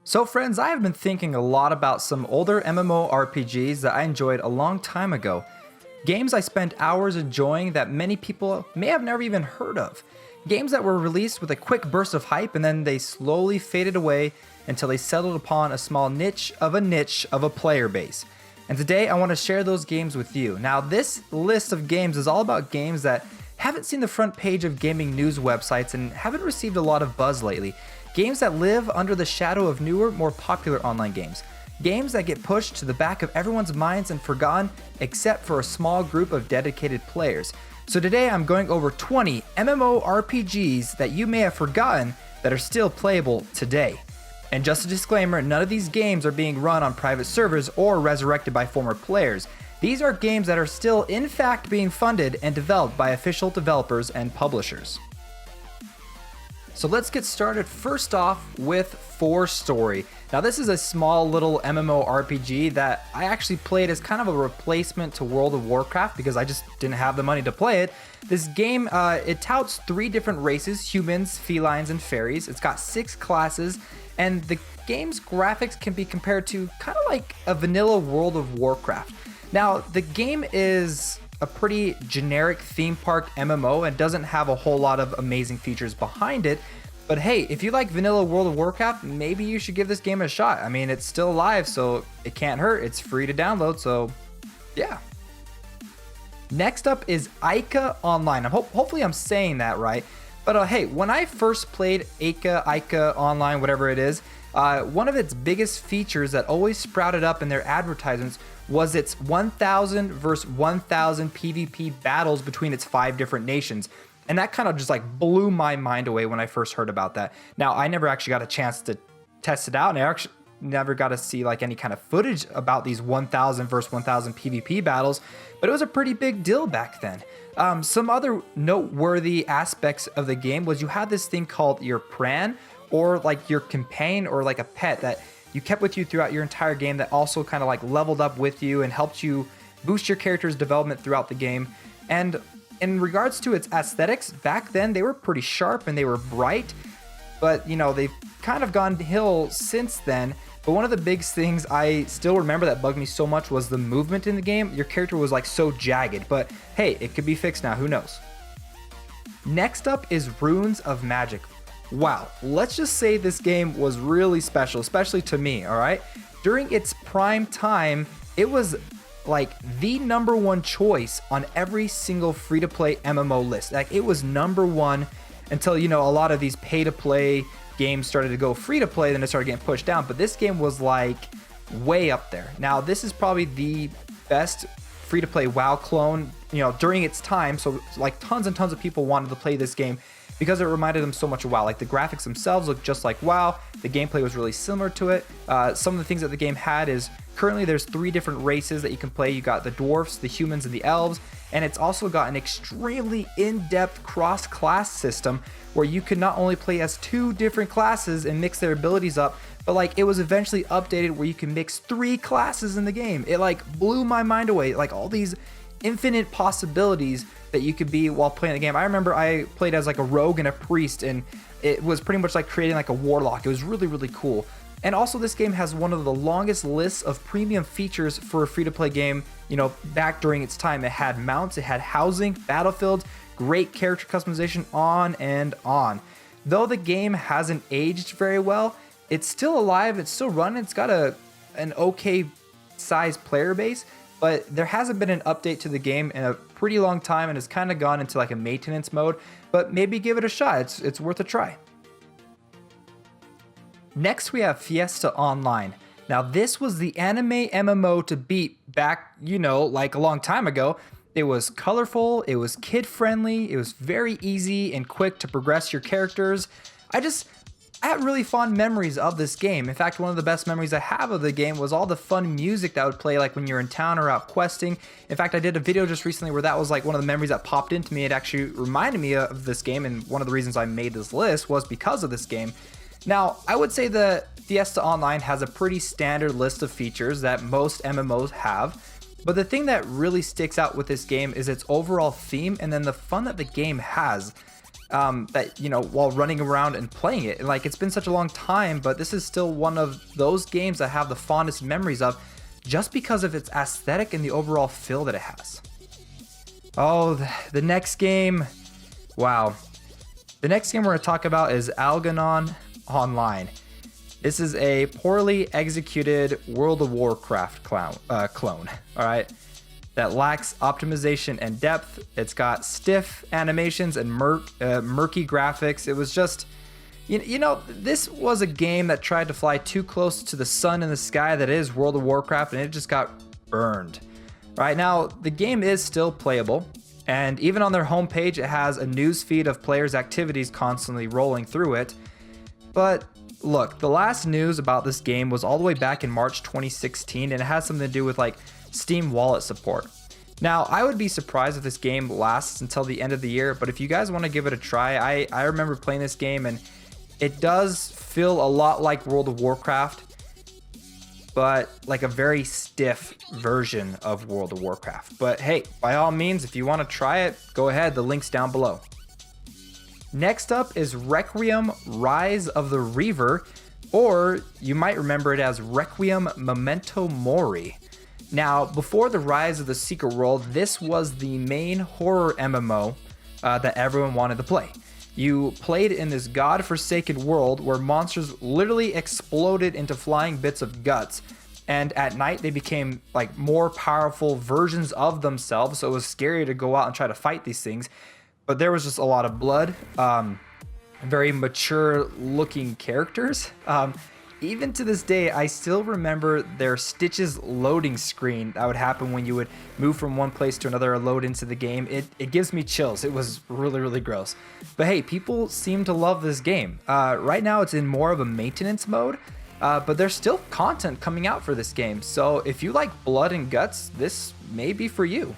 So friends, I have been thinking a lot about some older MMORPGs that I enjoyed a long time ago. Games I spent hours enjoying that many people may have never even heard of. Games that were released with a quick burst of hype and then they slowly faded away until they settled upon a small niche of a player base. And today I want to share those games with you. Now this list of games is all about games that haven't seen the front page of gaming news websites and haven't received a lot of buzz lately. Games that live under the shadow of newer, more popular online games. Games that get pushed to the back of everyone's minds and forgotten except for a small group of dedicated players. So today I'm going over 20 MMORPGs that you may have forgotten that are still playable today. And just a disclaimer, none of these games are being run on private servers or resurrected by former players. These are games that are still in fact being funded and developed by official developers and publishers. So let's get started first off with 4 Story. Now this is a small little MMORPG that I actually played as kind of a replacement to World of Warcraft because I just didn't have the money to play it. This game, it touts 3 different races, humans, felines, and fairies. It's got 6 classes, and the game's graphics can be compared to kind of like a vanilla World of Warcraft. Now the game is a pretty generic theme park MMO and doesn't have a whole lot of amazing features behind it. But hey, if you like vanilla World of Warcraft, maybe you should give this game a shot. I mean, it's still live, so it can't hurt. It's free to download, so yeah. Next up is Ica Online. Hopefully I'm saying that right. But hey, when I first played Ica Online, whatever it is, one of its biggest features that always sprouted up in their advertisements was its 1000 versus 1000 PvP battles between its 5 different nations. And that kind of just like blew my mind away when I first heard about that. Now, I never actually got a chance to test it out, and I actually never got to see like any kind of footage about these 1000 versus 1000 PvP battles, but it was a pretty big deal back then. Some other noteworthy aspects of the game was you had this thing called your pran, or like your companion, or like a pet that you kept with you throughout your entire game that also kind of like leveled up with you and helped you boost your character's development throughout the game. And in regards to its aesthetics, back then they were pretty sharp and they were bright, but you know, they've kind of gone hill since then. But one of the big things I still remember that bugged me so much was the movement in the game. Your character was like so jagged, but hey, it could be fixed now, who knows? Next up is Runes of Magic. Wow, let's just say this game was really special, especially to me, all right? During its prime time, it was like the #1 choice on every single free-to-play MMO list. Like it was #1 until, you know, a lot of these pay-to-play games started to go free-to-play, then it started getting pushed down, but this game was like way up there. Now, this is probably the best free-to-play WoW clone, you know, during its time, so like tons and tons of people wanted to play this game because it reminded them so much of WoW. Like the graphics themselves look just like WoW. The gameplay was really similar to it. Some of the things that the game had is currently there's 3 different races that you can play. You got the dwarfs, the humans, and the elves. And it's also got an extremely in-depth cross-class system where you could not only play as 2 different classes and mix their abilities up, but like it was eventually updated where you can mix 3 classes in the game. It like blew my mind away. Like all these infinite possibilities that you could be while playing the game. I remember I played as like a rogue and a priest, and it was pretty much like creating like a warlock. It was really, really cool. And also this game has one of the longest lists of premium features for a free-to-play game, you know, back during its time. It had mounts, it had housing, battlefields, great character customization, on and on. Though the game hasn't aged very well, it's still alive, it's still running, it's got an okay sized player base, but there hasn't been an update to the game in a pretty long time, and it's kind of gone into like a maintenance mode, but maybe give it a shot. It's worth a try. Next, we have FIESTA Online. Now, this was the anime MMO to beat back, you know, like a long time ago. It was colorful, it was kid-friendly, it was very easy and quick to progress your characters. I had really fond memories of this game. In fact, one of the best memories I have of the game was all the fun music that would play like when you're in town or out questing. In fact, I did a video just recently where that was like one of the memories that popped into me. It actually reminded me of this game, and one of the reasons I made this list was because of this game. Now, I would say that FIESTA Online has a pretty standard list of features that most MMOs have, but the thing that really sticks out with this game is its overall theme and then the fun that the game has. that, you know, while running around and playing it. Like, it's been such a long time, but this is still one of those games I have the fondest memories of just because of its aesthetic and the overall feel that it has. Oh, the next game. Wow. The next game we're going to talk about is ALGANON Online. This is a poorly executed World of Warcraft clone, all right, that lacks optimization and depth. It's got stiff animations and murky graphics. It was just, you know, this was a game that tried to fly too close to the sun in the sky that is World of Warcraft, and it just got burned. Right now, the game is still playable, and even on their homepage, it has a news feed of players' activities constantly rolling through it. But look, the last news about this game was all the way back in March 2016, and it has something to do with like Steam Wallet support. Now, I would be surprised if this game lasts until the end of the year, but if you guys want to give it a try, I remember playing this game, and it does feel a lot like World of Warcraft, but like a very stiff version of World of Warcraft. But hey, by all means, if you want to try it, go ahead, the link's down below. Next up is REQUIEM Rise of the Reaver, or you might remember it as REQUIEM Memento Mori. Now, before the rise of the Secret World, this was the main horror MMO that everyone wanted to play. You played in this god-forsaken world where monsters literally exploded into flying bits of guts, and at night they became like more powerful versions of themselves, so it was scary to go out and try to fight these things. But there was just a lot of blood, very mature looking characters. Even to this day, I still remember their Stitches loading screen that would happen when you would move from one place to another or load into the game. It gives me chills. It was really, really gross. But hey, people seem to love this game. Right now it's in more of a maintenance mode, but there's still content coming out for this game. So if you like blood and guts, this may be for you.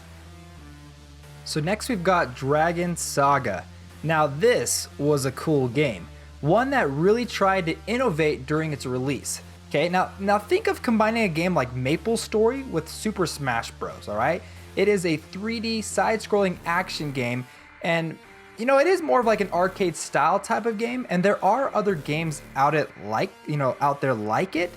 So next we've got Dragon Saga. Now this was a cool game. One that really tried to innovate during its release. Okay, now think of combining a game like MapleStory with Super Smash Bros, all right? It is a 3D side-scrolling action game, and you know, it is more of like an arcade style type of game, and there are other games out there like it.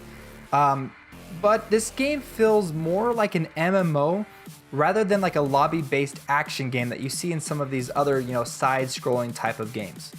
But this game feels more like an MMO rather than like a lobby-based action game that you see in some of these other, you know, side-scrolling type of games.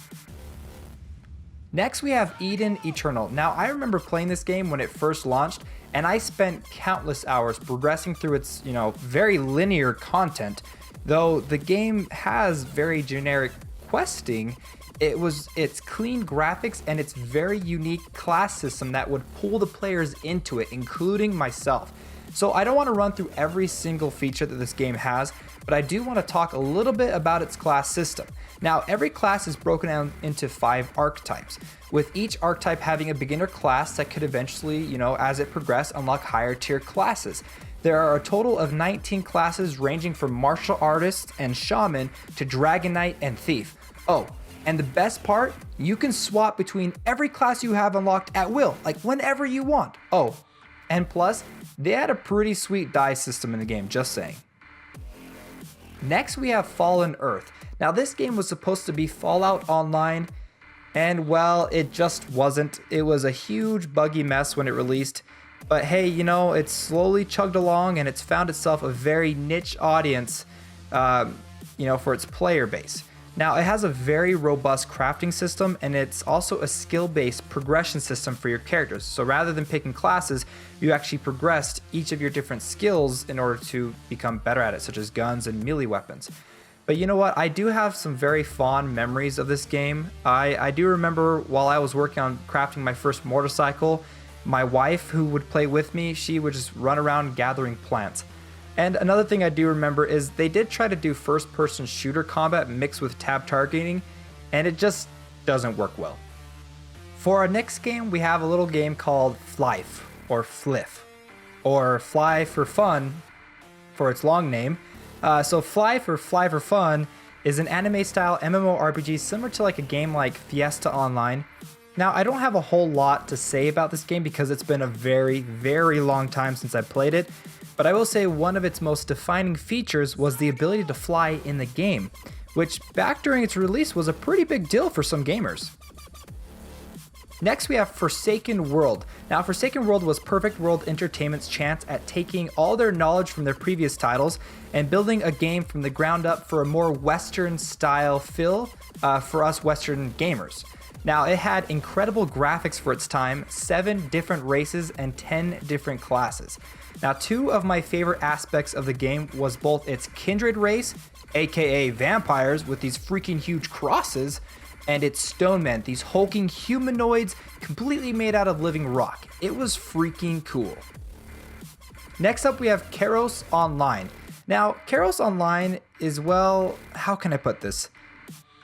Next, we have Eden Eternal. Now, I remember playing this game when it first launched, and I spent countless hours progressing through its, you know, very linear content. Though the game has very generic questing, it's clean graphics and its very unique class system that would pull the players into it, including myself. So I don't want to run through every single feature that this game has, but I do want to talk a little bit about its class system. Now, every class is broken down into 5 archetypes, with each archetype having a beginner class that could eventually, you know, as it progressed, unlock higher tier classes. There are a total of 19 classes ranging from martial artist and shaman to dragon knight and thief. Oh, and the best part, you can swap between every class you have unlocked at will, like whenever you want. Oh, and plus, they had a pretty sweet die system in the game, just saying. Next, we have Fallen Earth. Now, this game was supposed to be Fallout Online, and well, it just wasn't. It was a huge buggy mess when it released, but hey, you know, it's slowly chugged along and it's found itself a very niche audience, you know, for its player base. Now, it has a very robust crafting system, and it's also a skill-based progression system for your characters. So rather than picking classes, you actually progressed each of your different skills in order to become better at it, such as guns and melee weapons. But you know what? I do have some very fond memories of this game. I do remember while I was working on crafting my first motorcycle, my wife, who would play with me, she would just run around gathering plants. And another thing I do remember is they did try to do first-person shooter combat mixed with tab targeting, and it just doesn't work well. For our next game, we have a little game called FLYFF, or FLYFF, or Fly for Fun for its long name. So FLYFF, or Fly for Fun, is an anime-style MMORPG similar to like a game like FIESTA Online. Now, I don't have a whole lot to say about this game because it's been a very, very long time since I played it, but I will say one of its most defining features was the ability to fly in the game, which back during its release was a pretty big deal for some gamers. Next we have Forsaken World. Now Forsaken World was Perfect World Entertainment's chance at taking all their knowledge from their previous titles and building a game from the ground up for a more Western style feel for us Western gamers. Now it had incredible graphics for its time, 7 different races and 10 different classes. Now 2 of my favorite aspects of the game was both its kindred race, aka vampires with these freaking huge crosses, and its stone men, these hulking humanoids completely made out of living rock. It was freaking cool. Next up we have KAROS Online. Now KAROS Online is, well, how can I put this?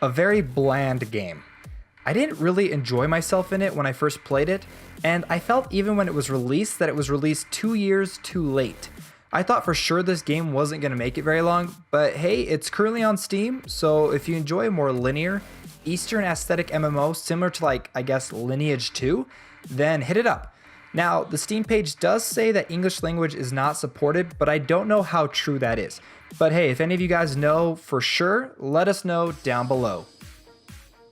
A very bland game. I didn't really enjoy myself in it when I first played it, and I felt even when it was released that it was released 2 years too late. I thought for sure this game wasn't going to make it very long, but hey, it's currently on Steam, so if you enjoy a more linear, Eastern aesthetic MMO similar to, like, I guess Lineage 2, then hit it up. Now, the Steam page does say that English language is not supported, but I don't know how true that is. But hey, if any of you guys know for sure, let us know down below.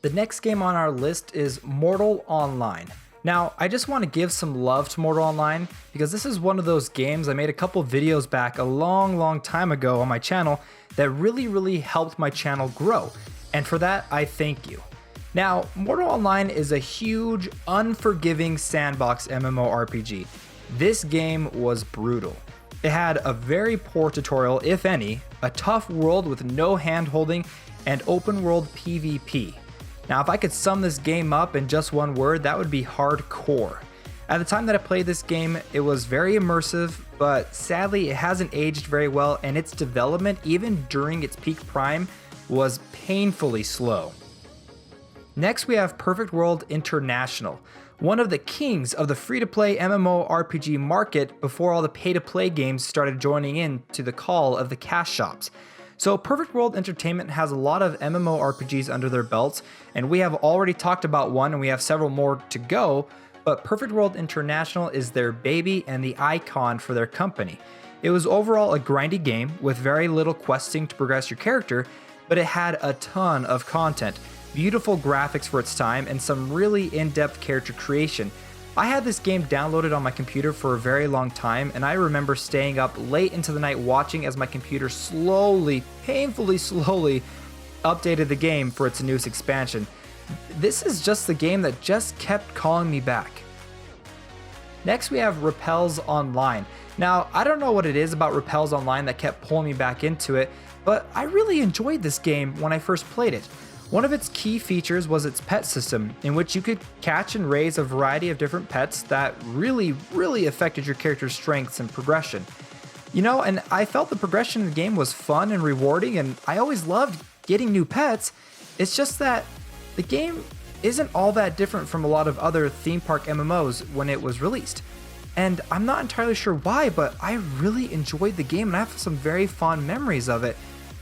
The next game on our list is Mortal Online. Now, I just want to give some love to Mortal Online because this is one of those games I made a couple videos back a long time ago on my channel that really helped my channel grow. And for that, I thank you. Now, Mortal Online is a huge, unforgiving sandbox MMORPG. This game was brutal. It had a very poor tutorial, if any, a tough world with no hand-holding, and open world PvP. Now, if I could sum this game up in just one word, that would be hardcore. At the time that I played this game, it was very immersive, but sadly it hasn't aged very well, and its development, even during its peak prime, was painfully slow. Next we have Perfect World International, one of the kings of the free-to-play MMORPG market before all the pay-to-play games started joining in to the call of the cash shops. So Perfect World Entertainment has a lot of MMORPGs under their belts, and we have already talked about one and we have several more to go, but Perfect World International is their baby and the icon for their company. It was overall a grindy game with very little questing to progress your character, but it had a ton of content, beautiful graphics for its time, and some really in-depth character creation. I had this game downloaded on my computer for a very long time, and I remember staying up late into the night watching as my computer painfully slowly, updated the game for its newest expansion. This is just the game that just kept calling me back. Next we have RAPPELZ Online. Now, I don't know what it is about RAPPELZ Online that kept pulling me back into it, but I really enjoyed this game when I first played it. One of its key features was its pet system, in which you could catch and raise a variety of different pets that really affected your character's strengths and progression. You know, and I felt the progression in the game was fun and rewarding, and I always loved getting new pets. It's just that the game isn't all that different from a lot of other theme park MMOs when it was released. And I'm not entirely sure why, but I really enjoyed the game and I have some very fond memories of it.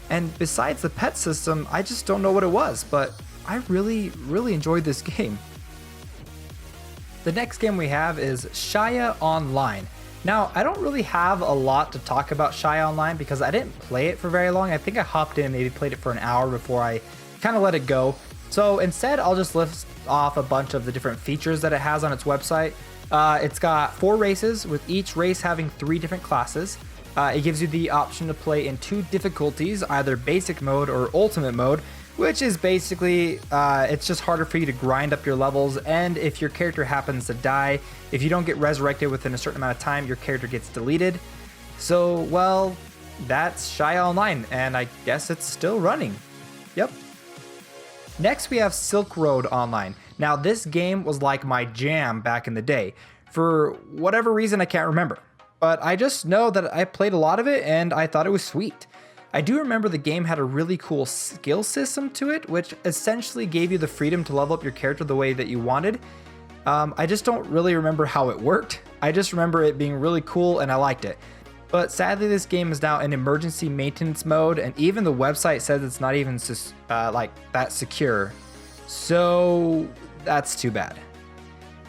And besides the pet system, I just don't know what it was, but I really enjoyed this game. The next game we have is SAGA Online. Now, I don't really have a lot to talk about SAGA Online because I didn't play it for very long. I think I hopped in and maybe played it for an hour before I kind of let it go. So instead, I'll just list off a bunch of the different features that it has on its website. It's got 4 races, with each race having 3 different classes. It gives you the option to play in 2 difficulties, either basic mode or ultimate mode, which is basically, it's just harder for you to grind up your levels, and if your character happens to die, if you don't get resurrected within a certain amount of time, your character gets deleted. So, well, that's SAGA Online, and I guess it's still running. Yep. Next we have SILKROAD Online. Now this game was like my jam back in the day. For whatever reason I can't remember. But I just know that I played a lot of it and I thought it was sweet. I do remember the game had a really cool skill system to it, which essentially gave you the freedom to level up your character the way that you wanted. I just don't really remember how it worked. I just remember it being really cool and I liked it. But sadly this game is now in emergency maintenance mode, and even the website says it's not even like that secure. So that's too bad.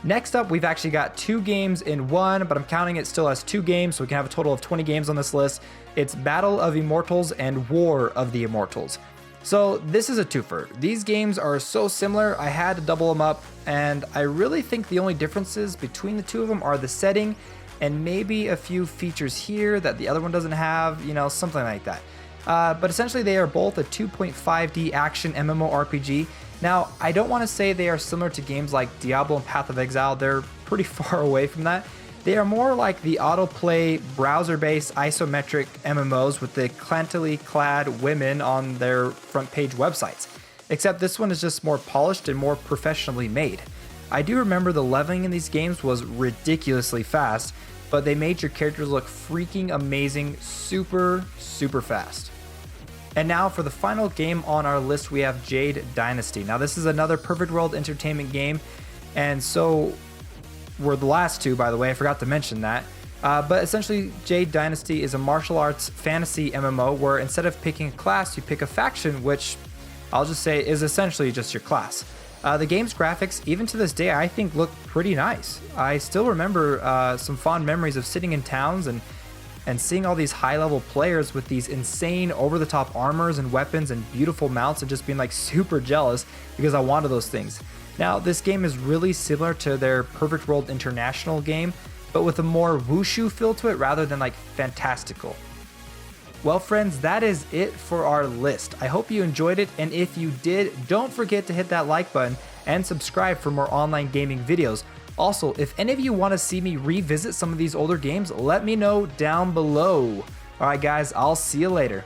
Next up, we've actually got 2 games in one, but I'm counting it still as 2 games, so we can have a total of 20 games on this list. It's Battle of Immortals and War of the Immortals. So this is a twofer. These games are so similar, I had to double them up, and I really think the only differences between the two of them are the setting and maybe a few features here that the other one doesn't have, you know, something like that. But essentially they are both a 2.5D action MMORPG. Now, I don't want to say they are similar to games like Diablo and Path of Exile, they're pretty far away from that. They are more like the autoplay, browser-based isometric MMOs with the clantily clad women on their front page websites. Except this one is just more polished and more professionally made. I do remember the leveling in these games was ridiculously fast, but they made your characters look freaking amazing super fast. And now for the final game on our list, we have Jade Dynasty. Now this is another perfect world entertainment game, and so were the last two, by the way, I forgot to mention that. But essentially, Jade Dynasty is a martial arts fantasy MMO where instead of picking a class, you pick a faction, which I'll just say is essentially just your class. The game's graphics, even to this day, I think look pretty nice. I still remember some fond memories of sitting in towns and seeing all these high-level players with these insane over-the-top armors and weapons and beautiful mounts and just being like super jealous because I wanted those things. Now, this game is really similar to their Perfect World International game, but with a more wushu feel to it rather than like fantastical. Well friends, that is it for our list. I hope you enjoyed it, and if you did, don't forget to hit that like button and subscribe for more online gaming videos. Also, if any of you want to see me revisit some of these older games, let me know down below. Alright guys, I'll see you later.